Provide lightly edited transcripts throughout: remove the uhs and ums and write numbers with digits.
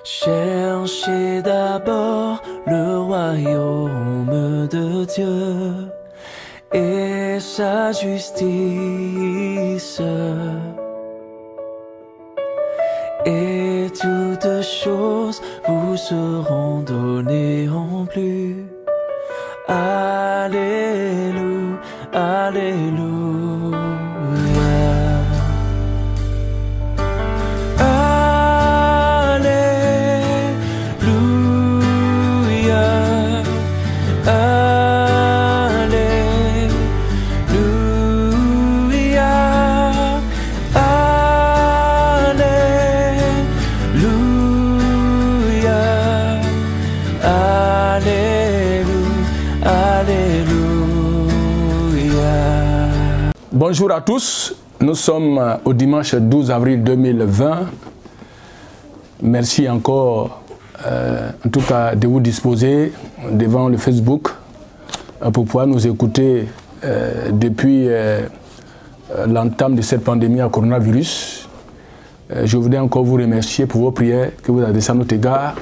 Cherchez d'abord le royaume de Dieu et sa justice, et toutes choses vous seront données en plus. Alléluia, alléluia. Bonjour à tous, nous sommes au dimanche 12 avril 2020. Merci encore, en tout cas, de vous disposer devant le Facebook pour pouvoir nous écouter depuis l'entame de cette pandémie à coronavirus. Je voudrais encore vous remercier pour vos prières que vous adressez à notre égard.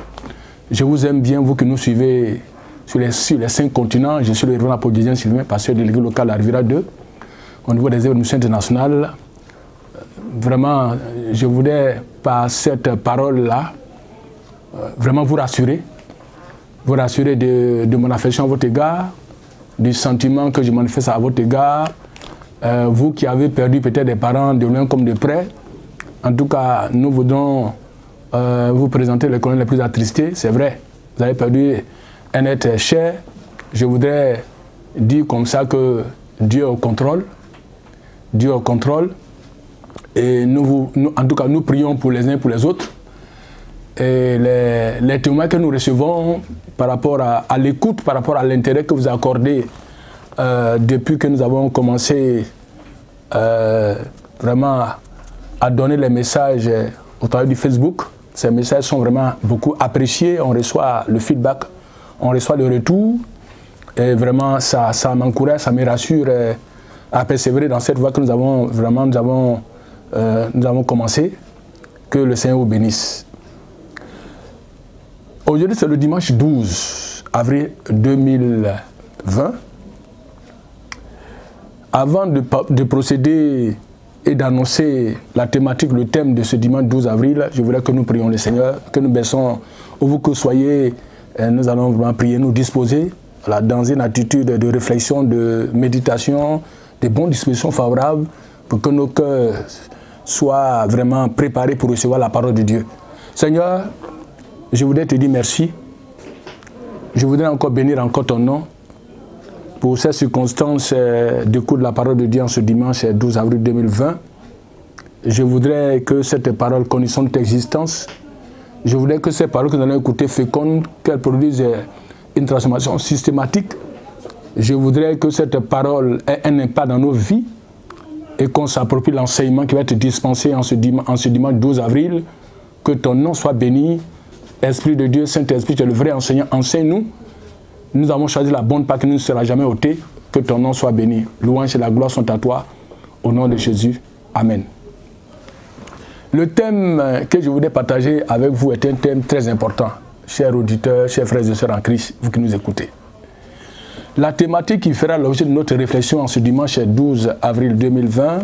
Je vous aime bien, vous qui nous suivez sur les 5 continents. Je suis le révérend apôtre Sylvain, pasteur délégué local à Rivera 2. Au niveau des événements internationales, vraiment, je voudrais par cette parole-là, vraiment vous rassurer de mon affection à votre égard, du sentiment que je manifeste à votre égard, vous qui avez perdu peut-être des parents de loin comme de près. En tout cas, nous voudrons vous présenter les condoléances les plus attristés. C'est vrai, vous avez perdu un être cher. Je voudrais dire comme ça que Dieu est au contrôle. Dieu au contrôle, et en tout cas nous prions pour les uns et pour les autres, et les témoins que nous recevons par rapport à l'écoute, par rapport à l'intérêt que vous accordez depuis que nous avons commencé vraiment à donner les messages au travers du Facebook. Ces messages sont vraiment beaucoup appréciés, on reçoit le feedback, on reçoit le retour, et vraiment ça m'encourage, ça me rassure à persévérer dans cette voie que nous avons commencé. Que le Seigneur vous bénisse. Aujourd'hui, c'est le dimanche 12 avril 2020. Avant de procéder et d'annoncer la thématique, le thème de ce dimanche 12 avril, je voudrais que nous prions le Seigneur, que nous baissons, où vous que soyez, nous allons vraiment prier, nous disposer dans une attitude de réflexion, de méditation, des bonnes dispositions favorables pour que nos cœurs soient vraiment préparés pour recevoir la parole de Dieu. Seigneur, je voudrais te dire merci. Je voudrais encore bénir encore ton nom pour ces circonstances d'écoute de la parole de Dieu en ce dimanche 12 avril 2020. Je voudrais que cette parole connaisse notre existence. Je voudrais que ces paroles que nous allons écouter fécondent, qu'elles produisent une transformation systématique. Je voudrais que cette parole ait un impact dans nos vies et qu'on s'approprie l'enseignement qui va être dispensé en ce dimanche 12 avril. Que ton nom soit béni. Esprit de Dieu, Saint-Esprit, tu es le vrai enseignant. Enseigne-nous. Nous avons choisi la bonne part qui ne sera jamais ôtée. Que ton nom soit béni. Louange et la gloire sont à toi. Au nom de Jésus. Amen. Le thème que je voudrais partager avec vous est un thème très important. Chers auditeurs, chers frères et sœurs en Christ, vous qui nous écoutez. La thématique qui fera l'objet de notre réflexion en ce dimanche 12 avril 2020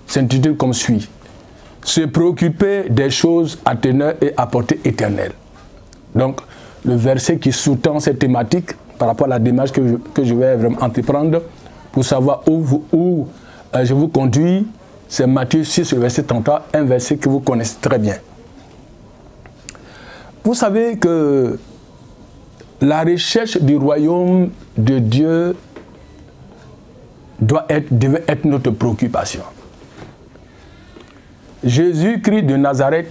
s'intitule comme suit. Se préoccuper des choses à teneur et à portée éternelle. Donc, le verset qui sous-tend cette thématique par rapport à la démarche que je vais vraiment entreprendre pour savoir où je vous conduis, c'est Matthieu 6, le verset 33, un verset que vous connaissez très bien. Vous savez que la recherche du royaume de Dieu devait être notre préoccupation. Jésus-Christ de Nazareth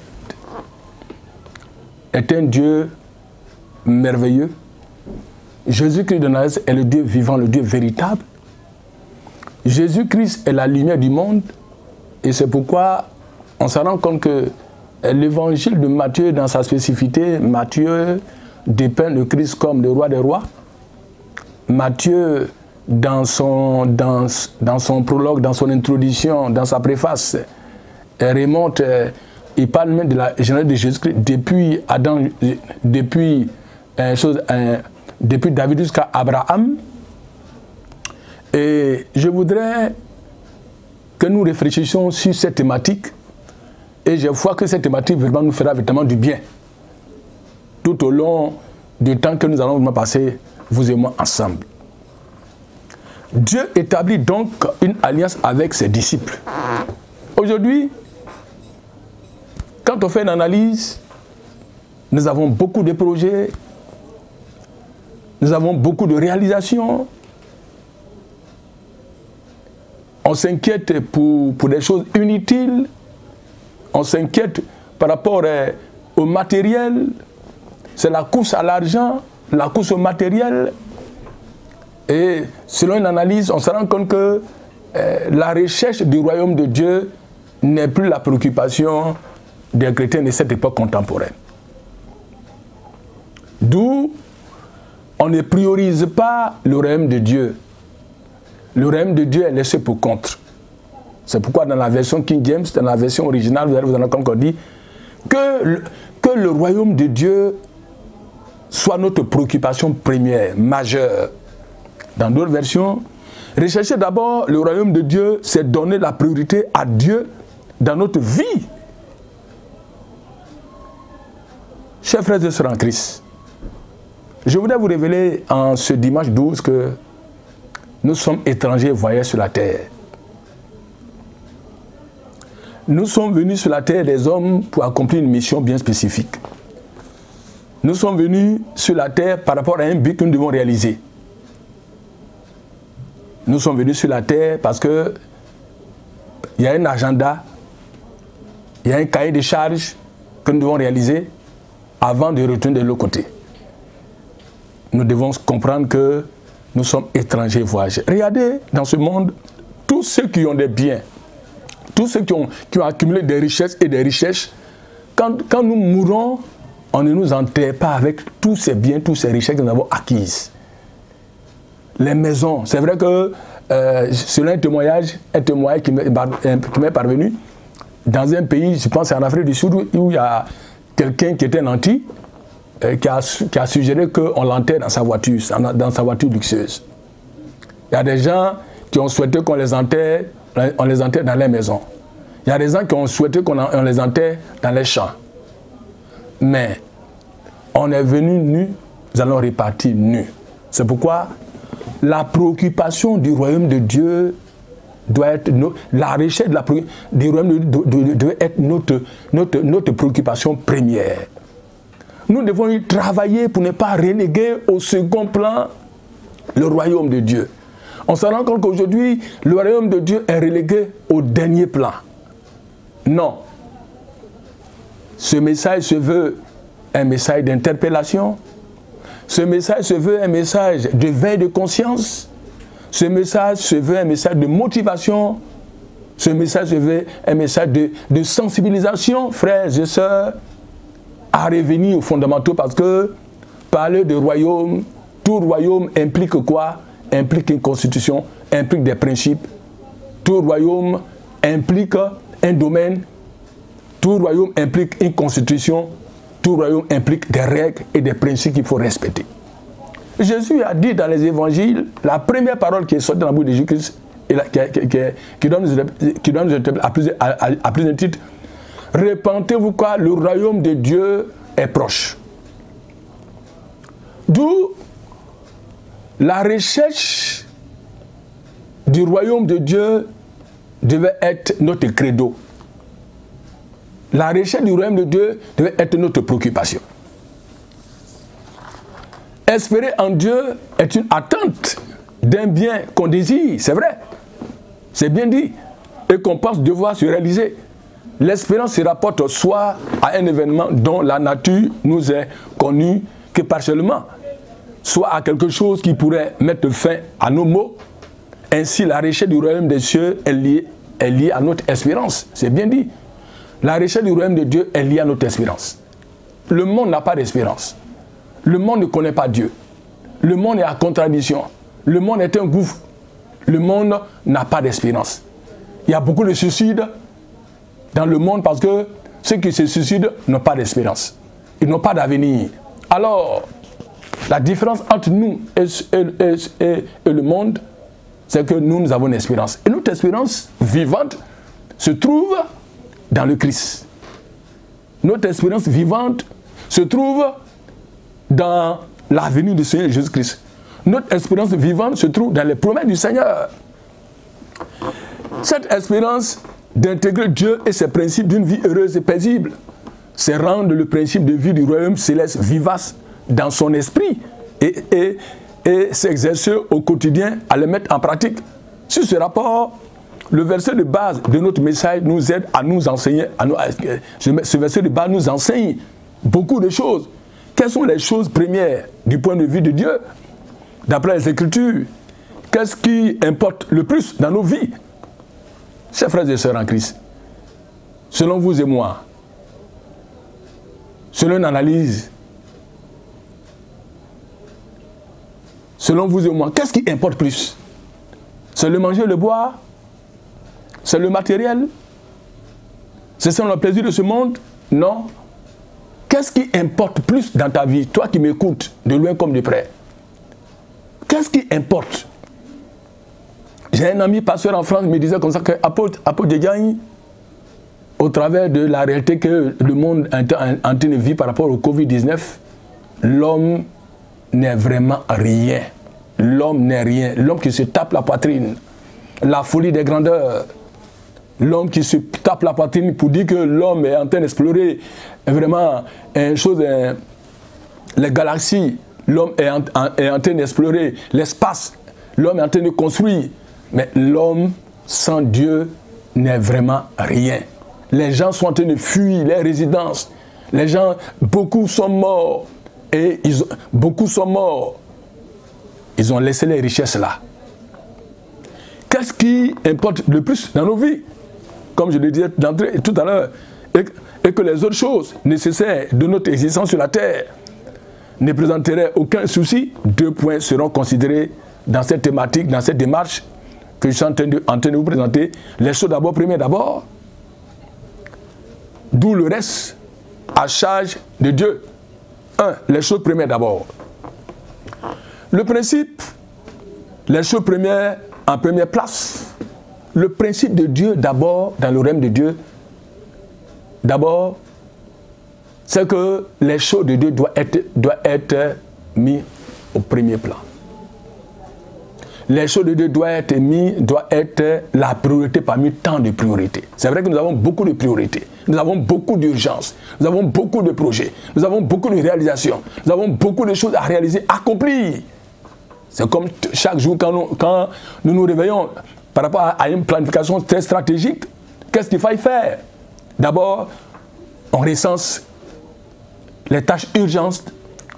est un Dieu merveilleux. Jésus-Christ de Nazareth est le Dieu vivant, le Dieu véritable. Jésus-Christ est la lumière du monde. Et c'est pourquoi on se rend compte que l'évangile de Matthieu, dans sa spécificité, Matthieu dépeint le Christ comme le roi des rois. Matthieu, dans son prologue, dans son introduction, dans sa préface, remonte il parle même de la généalogie de Jésus-Christ depuis Adam, depuis David jusqu'à Abraham. Et je voudrais que nous réfléchissions sur cette thématique. Et je vois que cette thématique vraiment nous fera vraiment du bien. Tout au long du temps que nous allons vraiment passer, vous et moi, ensemble. Dieu établit donc une alliance avec ses disciples. Aujourd'hui, quand on fait une analyse, nous avons beaucoup de projets, nous avons beaucoup de réalisations. On s'inquiète pour des choses inutiles. On s'inquiète par rapport au matériel. C'est la course à l'argent, la course au matériel. Et selon une analyse, on se rend compte que la recherche du royaume de Dieu n'est plus la préoccupation des chrétiens de cette époque contemporaine. D'où on ne priorise pas le royaume de Dieu. Le royaume de Dieu est laissé pour contre. C'est pourquoi dans la version King James, dans la version originale, vous allez vous en encore dit que le royaume de Dieu soit notre préoccupation première, majeure. Dans d'autres versions, rechercher d'abord le royaume de Dieu, c'est donner la priorité à Dieu dans notre vie. Chers frères et sœurs en Christ, je voudrais vous révéler en ce dimanche 12 que nous sommes étrangers voyageurs sur la terre. Nous sommes venus sur la terre des hommes pour accomplir une mission bien spécifique. Nous sommes venus sur la terre par rapport à un but que nous devons réaliser. Nous sommes venus sur la terre parce que il y a un agenda, il y a un cahier de charges que nous devons réaliser avant de retourner de l'autre côté. Nous devons comprendre que nous sommes étrangers voyageurs. Regardez dans ce monde, tous ceux qui ont des biens, tous ceux qui ont accumulé des richesses et des richesses, quand nous mourons, on ne nous enterre pas avec tous ces biens, toutes ces richesses que nous avons acquises. Les maisons, c'est vrai que selon un témoignage qui m'est parvenu, dans un pays, je pense en Afrique du Sud, où il y a quelqu'un qui était nanti, qui a suggéré qu'on l'enterre dans sa voiture luxueuse. Il y a des gens qui ont souhaité qu'on les enterre dans les maisons. Il y a des gens qui ont souhaité qu'on les enterre dans les champs. Mais on est venu nus, nous allons repartir nus. C'est pourquoi la préoccupation du royaume de Dieu doit être la recherche du royaume de Dieu doit être notre préoccupation première. Nous devons y travailler pour ne pas reléguer au second plan le royaume de Dieu. On se rend compte qu'aujourd'hui, le royaume de Dieu est relégué au dernier plan. Non. Ce message se veut un message d'interpellation. Ce message se veut un message de veille de conscience. Ce message se veut un message de motivation. Ce message se veut un message de sensibilisation, frères et sœurs, à revenir aux fondamentaux, parce que parler de royaume, tout royaume implique quoi? Implique une constitution, implique des principes. Tout royaume implique un domaine. Tout royaume implique une constitution. Tout royaume implique des règles et des principes qu'il faut respecter. Jésus a dit dans les évangiles, la première parole qui est sortie dans la bouche de Jésus-Christ, qui donne à plusieurs titres, repentez-vous car le royaume de Dieu est proche. D'où la recherche du royaume de Dieu devait être notre credo. La recherche du royaume de Dieu devait être notre préoccupation. Espérer en Dieu est une attente d'un bien qu'on désire, c'est vrai. C'est bien dit. Et qu'on pense devoir se réaliser. L'espérance se rapporte soit à un événement dont la nature nous est connue que partiellement, soit à quelque chose qui pourrait mettre fin à nos maux. Ainsi, la recherche du royaume des cieux est liée à notre espérance. C'est bien dit. La recherche du royaume de Dieu est liée à notre espérance. Le monde n'a pas d'espérance. Le monde ne connaît pas Dieu. Le monde est à contradiction. Le monde est un gouffre. Le monde n'a pas d'espérance. Il y a beaucoup de suicides dans le monde parce que ceux qui se suicident n'ont pas d'espérance. Ils n'ont pas d'avenir. Alors, la différence entre nous et le monde, c'est que nous avons une espérance. Et notre espérance vivante se trouve dans le Christ. Notre espérance vivante se trouve dans la venue du Seigneur Jésus-Christ. Notre espérance vivante se trouve dans les promesses du Seigneur. Cette espérance d'intégrer Dieu et ses principes d'une vie heureuse et paisible, c'est rendre le principe de vie du royaume céleste vivace dans son esprit et s'exercer au quotidien à le mettre en pratique. Sur ce rapport, le verset de base de notre message nous aide à nous enseigner, ce verset de base nous enseigne beaucoup de choses. Quelles sont les choses premières du point de vue de Dieu? D'après les Écritures, qu'est-ce qui importe le plus dans nos vies? Chers frères et sœurs en Christ, selon vous et moi, selon une analyse, selon vous et moi, qu'est-ce qui importe plus? C'est le manger, le boire? C'est le matériel? C'est ça le plaisir de ce monde? Non. Qu'est-ce qui importe plus dans ta vie, toi qui m'écoutes, de loin comme de près? Qu'est-ce qui importe? J'ai un ami pasteur en France qui me disait comme ça que Apôtre Djedjaï, au travers de la réalité que le monde est en train de vivre par rapport au Covid-19, l'homme n'est vraiment rien. L'homme n'est rien. L'homme qui se tape la poitrine, la folie des grandeurs. L'homme qui se tape la poitrine pour dire que l'homme est en train d'explorer vraiment les galaxies. L'homme est en train d'explorer l'espace. L'homme est en train de construire. Mais l'homme sans Dieu n'est vraiment rien. Les gens sont en train de fuir les résidences. Les gens, beaucoup sont morts. Et beaucoup sont morts. Ils ont laissé les richesses là. Qu'est-ce qui importe le plus dans nos vies? Comme je le disais d'entrée tout à l'heure, et que les autres choses nécessaires de notre existence sur la terre ne présenteraient aucun souci, 2 points seront considérés dans cette thématique, dans cette démarche que je suis en train de vous présenter. Les choses d'abord, premier d'abord, d'où le reste à charge de Dieu. 1. Les choses premières d'abord. Le principe, les choses premières en première place. Le principe de Dieu d'abord, dans le règne de Dieu, d'abord, c'est que les choses de Dieu doivent être mises au premier plan. Les choses de Dieu doivent être la priorité parmi tant de priorités. C'est vrai que nous avons beaucoup de priorités, nous avons beaucoup d'urgences, nous avons beaucoup de projets, nous avons beaucoup de réalisations, nous avons beaucoup de choses à réaliser, accomplir. C'est comme chaque jour quand nous nous réveillons par rapport à une planification très stratégique, qu'est-ce qu'il faille faire? D'abord, on recense les tâches urgentes,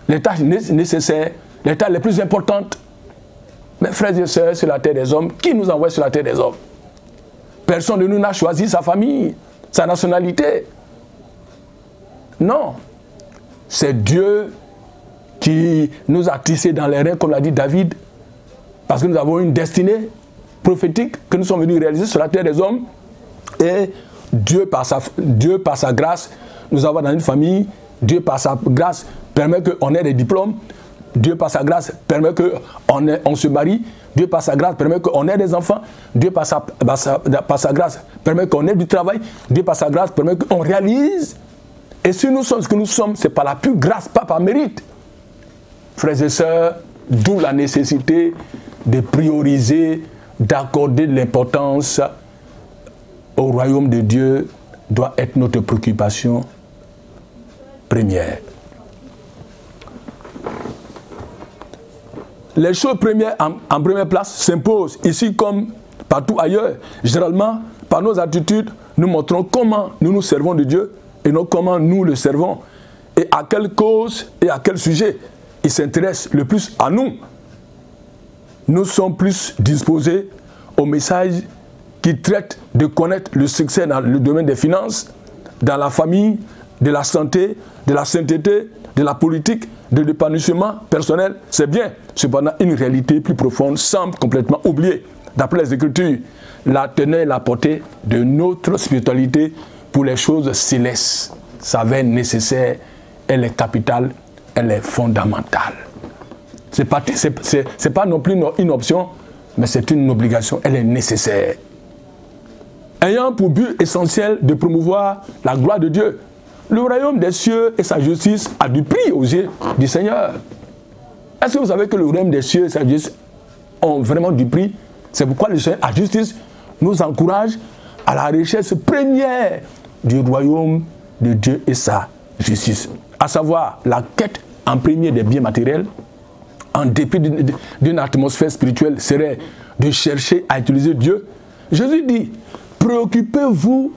les tâches nécessaires, les tâches les plus importantes. Mes frères et sœurs, sur la terre des hommes, qui nous envoie sur la terre des hommes? Personne de nous n'a choisi sa famille, sa nationalité. Non. C'est Dieu qui nous a tissés dans les reins, comme l'a dit David, parce que nous avons une destinée prophétique que nous sommes venus réaliser sur la terre des hommes. Et Dieu, par sa grâce, nous avons dans une famille. Dieu, par sa grâce, permet qu'on ait des diplômes. Dieu, par sa grâce, permet qu'on se marie. Dieu, par sa grâce, permet qu'on ait des enfants. Dieu, par sa grâce, permet qu'on ait du travail. Dieu, par sa grâce, permet qu'on réalise. Et si nous sommes ce que nous sommes, c'est par la pure grâce, pas par mérite. Frères et sœurs, d'où la nécessité de prioriser, d'accorder de l'importance au royaume de Dieu, doit être notre préoccupation première. Les choses premières en première place s'imposent ici comme partout ailleurs. Généralement, par nos attitudes, nous montrons comment nous nous servons de Dieu et non comment nous le servons. Et à quelle cause et à quel sujet il s'intéresse le plus à nous. Nous sommes plus disposés au message qui traite de connaître le succès dans le domaine des finances, dans la famille, de la santé, de la sainteté, de la politique, de l'épanouissement personnel. C'est bien. Cependant, une réalité plus profonde semble complètement oubliée. D'après les Écritures, la teneur et la portée de notre spiritualité pour les choses célestes. Sa veine nécessaire, elle est capitale, elle est fondamentale. Ce n'est pas non plus une option, mais c'est une obligation, elle est nécessaire. Ayant pour but essentiel de promouvoir la gloire de Dieu, le royaume des cieux et sa justice a du prix aux yeux du Seigneur. Est-ce que vous savez que le royaume des cieux et sa justice ont vraiment du prix? C'est pourquoi le Seigneur, à justice, nous encourage à la recherche première du royaume de Dieu et sa justice. À savoir, la quête en premier des biens matériels, en dépit d'une atmosphère spirituelle, serait de chercher à utiliser Dieu. Jésus dit, préoccupez-vous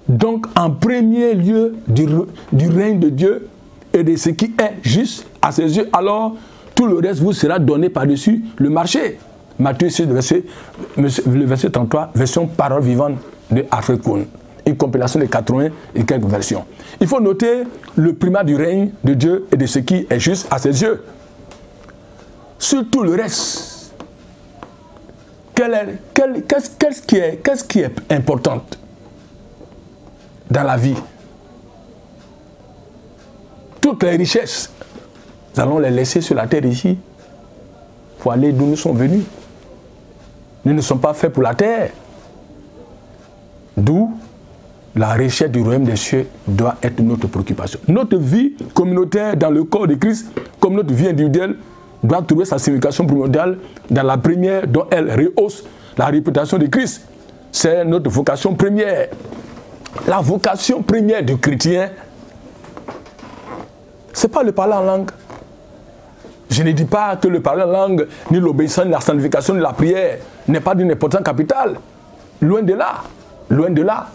donc en premier lieu du règne de Dieu et de ce qui est juste à ses yeux. Alors, tout le reste vous sera donné par-dessus le marché. Matthieu 6, le verset 33, version parole vivante de Africaine. Une compilation de 80 et quelques versions. Il faut noter le primat du règne de Dieu et de ce qui est juste à ses yeux. Sur tout le reste, qu'est-ce qui est important dans la vie? Toutes les richesses, nous allons les laisser sur la terre ici pour aller d'où nous sommes venus. Nous ne sommes pas faits pour la terre. D'où la richesse du royaume des cieux doit être notre préoccupation. Notre vie communautaire dans le corps de Christ, comme notre vie individuelle, doit trouver sa signification primordiale dans la première dont elle rehausse la réputation de Christ. C'est notre vocation première. La vocation première du chrétien, ce n'est pas le parler en langue. Je ne dis pas que le parler en langue, ni l'obéissance, ni la sanctification, ni la prière n'est pas d'une importance capitale. Loin de là. Loin de là.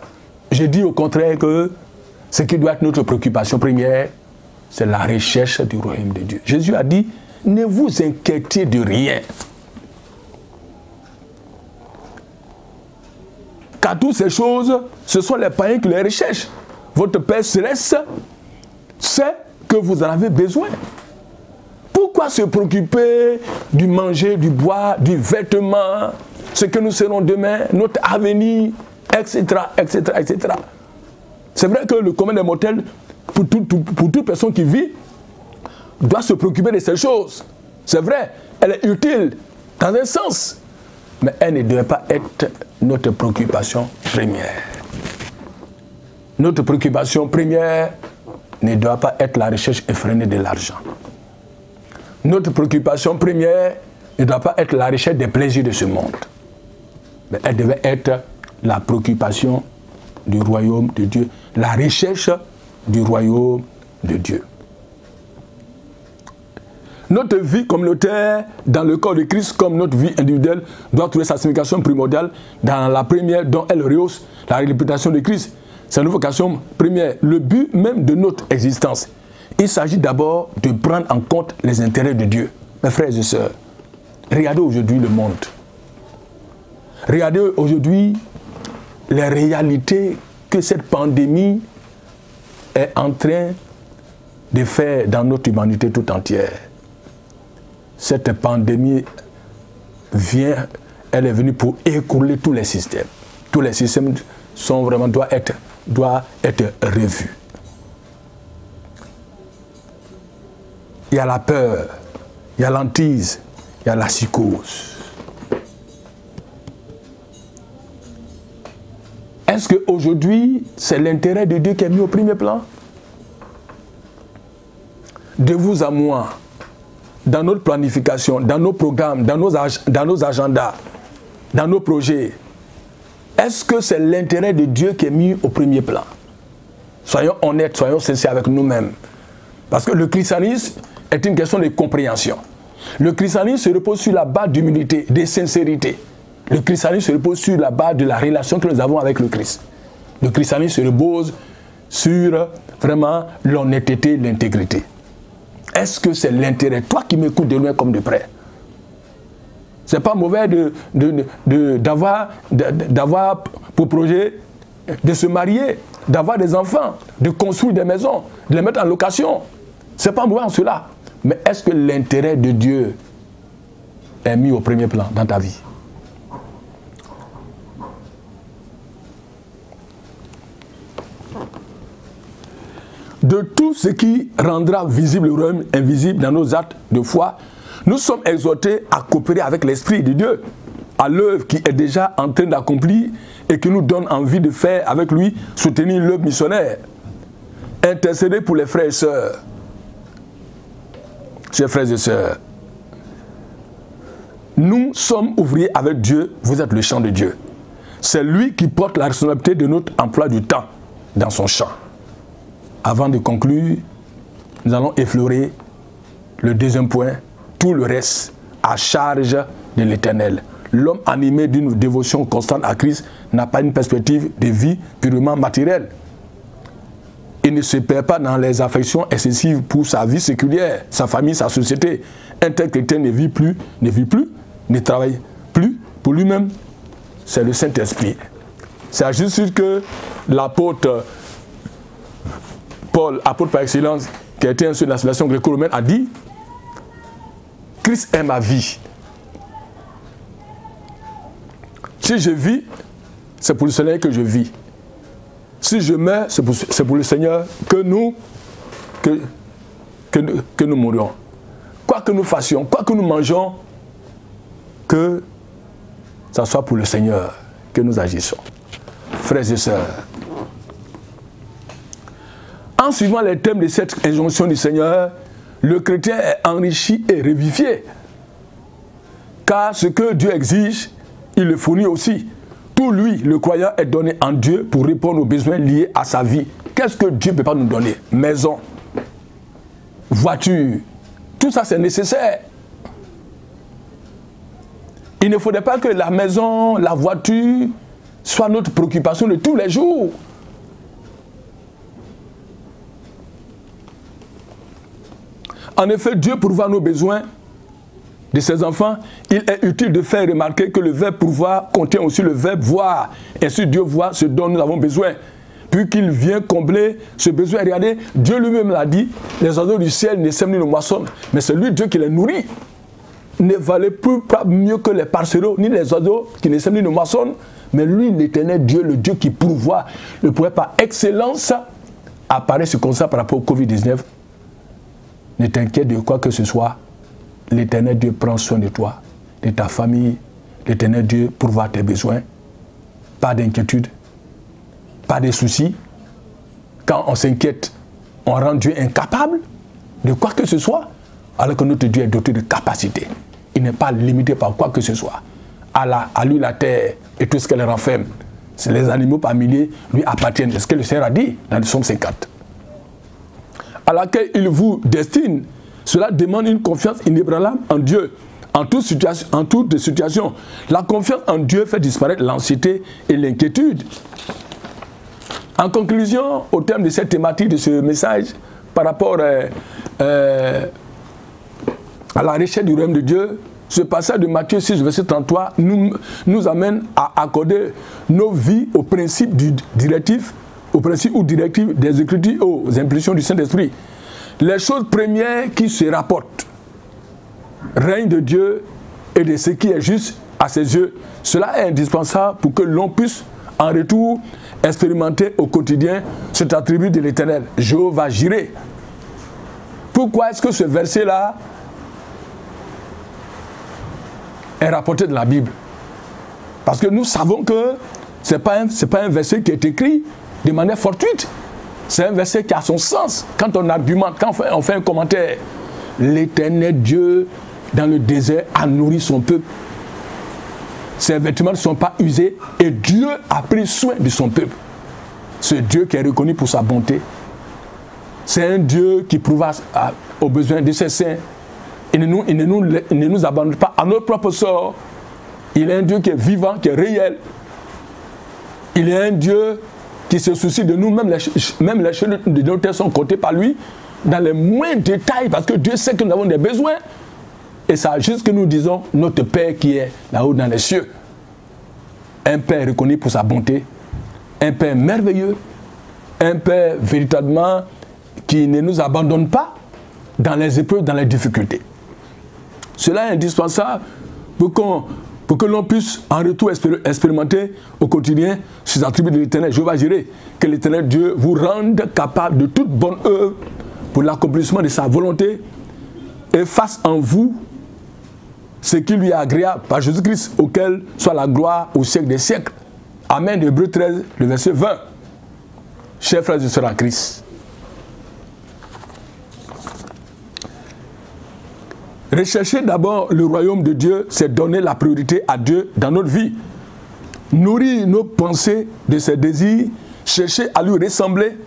Je dis au contraire que ce qui doit être notre préoccupation première, c'est la recherche du royaume de Dieu. Jésus a dit, ne vous inquiétez de rien. Car toutes ces choses, ce sont les païens qui les recherchent. Votre Père céleste sait que vous en avez besoin. Pourquoi se préoccuper du manger, du boire, du vêtement, ce que nous serons demain, notre avenir, etc., etc., etc. C'est vrai que le commun des mortels, pour toute personne qui vit, doit se préoccuper de ces choses. C'est vrai, elle est utile dans un sens, mais elle ne doit pas être notre préoccupation première. Notre préoccupation première ne doit pas être la recherche effrénée de l'argent. Notre préoccupation première ne doit pas être la recherche des plaisirs de ce monde. Mais elle devait être la préoccupation du royaume de Dieu, la recherche du royaume de Dieu. Notre vie communautaire dans le corps de Christ, comme notre vie individuelle, doit trouver sa signification primordiale dans la première dont elle rehausse la réputation de Christ. C'est une vocation première, le but même de notre existence. Il s'agit d'abord de prendre en compte les intérêts de Dieu. Mes frères et sœurs, regardez aujourd'hui le monde. Regardez aujourd'hui les réalités que cette pandémie est en train de faire dans notre humanité tout entière. Cette pandémie elle est venue pour écrouler tous les systèmes. Tous les systèmes doivent être revus. Il y a la peur, il y a l'hantise, il y a la psychose. Est-ce qu'aujourd'hui, c'est l'intérêt de Dieu qui est mis au premier plan? De vous à moi, dans notre planification, dans nos programmes, dans nos agendas, dans nos projets, est-ce que c'est l'intérêt de Dieu qui est mis au premier plan? Soyons honnêtes, soyons sincères avec nous-mêmes. Parce que le christianisme est une question de compréhension. Le christianisme se repose sur la base d'humilité, de sincérité. Le christianisme se repose sur la base de la relation que nous avons avec le Christ. Le christianisme se repose sur vraiment l'honnêteté, l'intégrité. Est-ce que c'est l'intérêt? Toi qui m'écoutes de loin comme de près. Ce n'est pas mauvais d'avoir pour projet de se marier, d'avoir des enfants, de construire des maisons, de les mettre en location. Ce n'est pas mauvais en cela. Mais est-ce que l'intérêt de Dieu est mis au premier plan dans ta vie? de tout ce qui rendra visible le royaume invisible dans nos actes de foi, nous sommes exhortés à coopérer avec l'Esprit de Dieu, à l'œuvre qui est déjà en train d'accomplir et qui nous donne envie de faire avec lui, soutenir l'œuvre missionnaire. Intercéder pour les frères et sœurs. Chers frères et sœurs, nous sommes ouvriers avec Dieu, vous êtes le champ de Dieu. C'est lui qui porte la responsabilité de notre emploi du temps dans son champ. Avant de conclure, nous allons effleurer le deuxième point, tout le reste à charge de l'Éternel. L'homme animé d'une dévotion constante à Christ n'a pas une perspective de vie purement matérielle. Il ne se perd pas dans les affections excessives pour sa vie séculière, sa famille, sa société. Un tel chrétien ne vit plus, ne travaille plus pour lui-même. C'est le Saint-Esprit. C'est juste que l'apôtre Paul, apôtre par excellence, qui a été un sur la civilisation gréco-romaine, a dit « Christ est ma vie. Si je vis, c'est pour le Seigneur que je vis. Si je meurs, c'est pour le Seigneur que nous mourions. Quoi que nous fassions, quoi que nous mangeons, que ça soit pour le Seigneur que nous agissons. » Frères et sœurs, en suivant les thèmes de cette injonction du Seigneur, le chrétien est enrichi et revivifié. Car ce que Dieu exige, il le fournit aussi. Tout lui, le croyant, est donné en Dieu pour répondre aux besoins liés à sa vie. Qu'est-ce que Dieu ne peut pas nous donner? Maison, voiture, tout ça c'est nécessaire. Il ne faudrait pas que la maison, la voiture soit notre préoccupation de tous les jours. En effet, Dieu pourvoit nos besoins de ses enfants. Il est utile de faire remarquer que le verbe pourvoir contient aussi le verbe voir. Ainsi, Dieu voit ce dont nous avons besoin. Puis qu'il vient combler ce besoin. Regardez, Dieu lui-même l'a dit, les oiseaux du ciel ne sèment ni ne moissonnent, mais c'est lui, Dieu, qui les nourrit. Ne valait pas mieux que les parcereaux, ni les oiseaux qui ne sèment ni ne moissonnent, mais lui, l'Éternel Dieu, le Dieu qui pourvoit, le pourvoit par excellence, apparaît ce constat par rapport au Covid-19. Ne t'inquiète de quoi que ce soit, l'Éternel Dieu prend soin de toi, de ta famille. L'Éternel Dieu pourvoit tes besoins. Pas d'inquiétude, pas de soucis. Quand on s'inquiète, on rend Dieu incapable de quoi que ce soit, alors que notre Dieu est doté de capacités. Il n'est pas limité par quoi que ce soit. À lui la terre et tout ce qu'elle renferme. C'est les animaux par milliers lui appartiennent. C'est ce que le Seigneur a dit dans le psaume 50. À laquelle il vous destine, cela demande une confiance inébranlable en Dieu, en toute situation. La confiance en Dieu fait disparaître l'anxiété et l'inquiétude. En conclusion, au terme de cette thématique, de ce message, par rapport à la recherche du royaume de Dieu, ce passage de Matthieu 6, verset 33, nous amène à accorder nos vies aux principes directifs, aux principes ou directives des Écritures, aux impulsions du Saint-Esprit. Les choses premières qui se rapportent, règne de Dieu et de ce qui est juste à ses yeux, cela est indispensable pour que l'on puisse, en retour, expérimenter au quotidien cet attribut de l'Éternel, Jéhovah Jireh. Pourquoi est-ce que ce verset-là est rapporté de la Bible? Parce que nous savons que ce n'est pas un verset qui est écrit de manière fortuite. C'est un verset qui a son sens. Quand on argumente, quand on fait un commentaire, l'Éternel Dieu, dans le désert, a nourri son peuple. Ses vêtements ne sont pas usés et Dieu a pris soin de son peuple. Ce Dieu qui est reconnu pour sa bonté. C'est un Dieu qui prouve aux besoins de ses saints. Il ne nous abandonne pas à notre propre sort. Il est un Dieu qui est vivant, qui est réel. Il est un Dieu qui se soucie de nous, même les cheveux de nos têtes sont comptés par lui, dans les moindres détails, parce que Dieu sait que nous avons des besoins. Et c'est juste que nous disons, notre Père qui est là-haut dans les cieux. Un Père reconnu pour sa bonté, un Père merveilleux, un Père véritablement qui ne nous abandonne pas dans les épreuves, dans les difficultés. Cela est indispensable pour qu'on pour que l'on puisse en retour expérimenter au quotidien ces attributs de l'Éternel. Je vais gérer que l'Éternel Dieu vous rende capable de toute bonne œuvre pour l'accomplissement de sa volonté et fasse en vous ce qui lui est agréable par Jésus-Christ, auquel soit la gloire au siècle des siècles. Amen. Hébreux 13, le verset 20. Chers frères et sœurs en Christ, rechercher d'abord le royaume de Dieu, c'est donner la priorité à Dieu dans notre vie. Nourrir nos pensées de ses désirs, chercher à lui ressembler,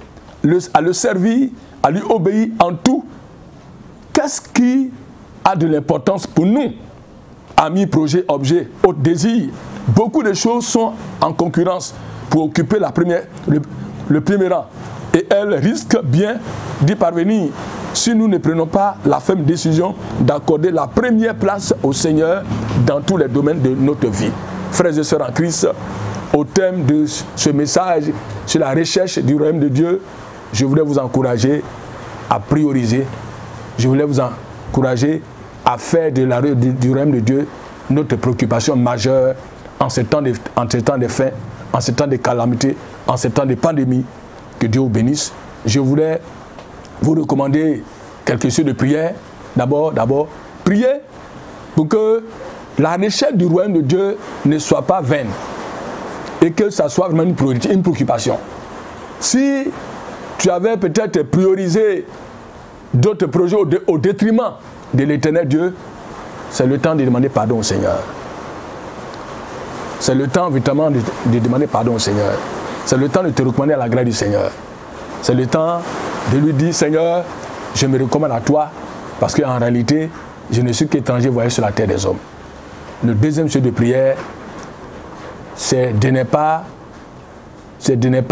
à le servir, à lui obéir en tout. Qu'est-ce qui a de l'importance pour nous? Amis, projets, objets, autres désirs. Beaucoup de choses sont en concurrence pour occuper le premier rang. Et elles risquent bien d'y parvenir si nous ne prenons pas la ferme décision d'accorder la première place au Seigneur dans tous les domaines de notre vie. Frères et sœurs en Christ, au thème de ce message sur la recherche du royaume de Dieu, je voulais vous encourager à prioriser. Je voulais vous encourager à faire du royaume de Dieu notre préoccupation majeure en ces temps de faim, en ces temps de calamité, en ces temps de pandémie. Que Dieu vous bénisse. Je voulais vous recommander quelque chose de prière. D'abord, priez pour que la recherche du royaume de Dieu ne soit pas vaine et que ça soit vraiment une priorité, une préoccupation. Si tu avais peut-être priorisé d'autres projets au détriment de l'Éternel Dieu, c'est le temps de demander pardon au Seigneur. C'est le temps évidemment de demander pardon au Seigneur. C'est le temps de te recommander à la grâce du Seigneur. C'est le temps de lui dire, Seigneur, je me recommande à toi, parce qu'en réalité, je ne suis qu'étranger voyageur sur la terre des hommes. Le deuxième sujet de prière, c'est de ne pas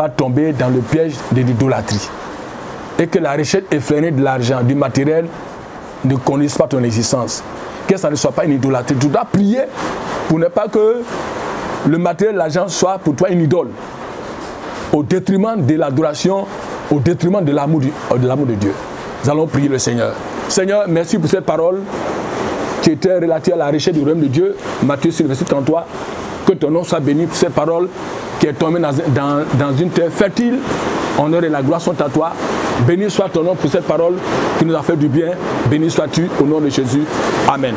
tomber dans le piège de l'idolâtrie. Et que la recherche effrénée de l'argent, du matériel, ne conduise pas ton existence. Que ça ne soit pas une idolâtrie. Tu dois prier pour ne pas que le matériel, l'argent soit pour toi une idole. Au détriment de l'adoration, au détriment de l'amour de Dieu. Nous allons prier le Seigneur. Seigneur, merci pour cette parole qui était relative à la recherche du royaume de Dieu. Matthieu sur le verset 33. Que ton nom soit béni pour cette parole qui est tombée dans une terre fertile. Honneur et la gloire sont à toi. Béni soit ton nom pour cette parole qui nous a fait du bien. Béni sois-tu au nom de Jésus. Amen.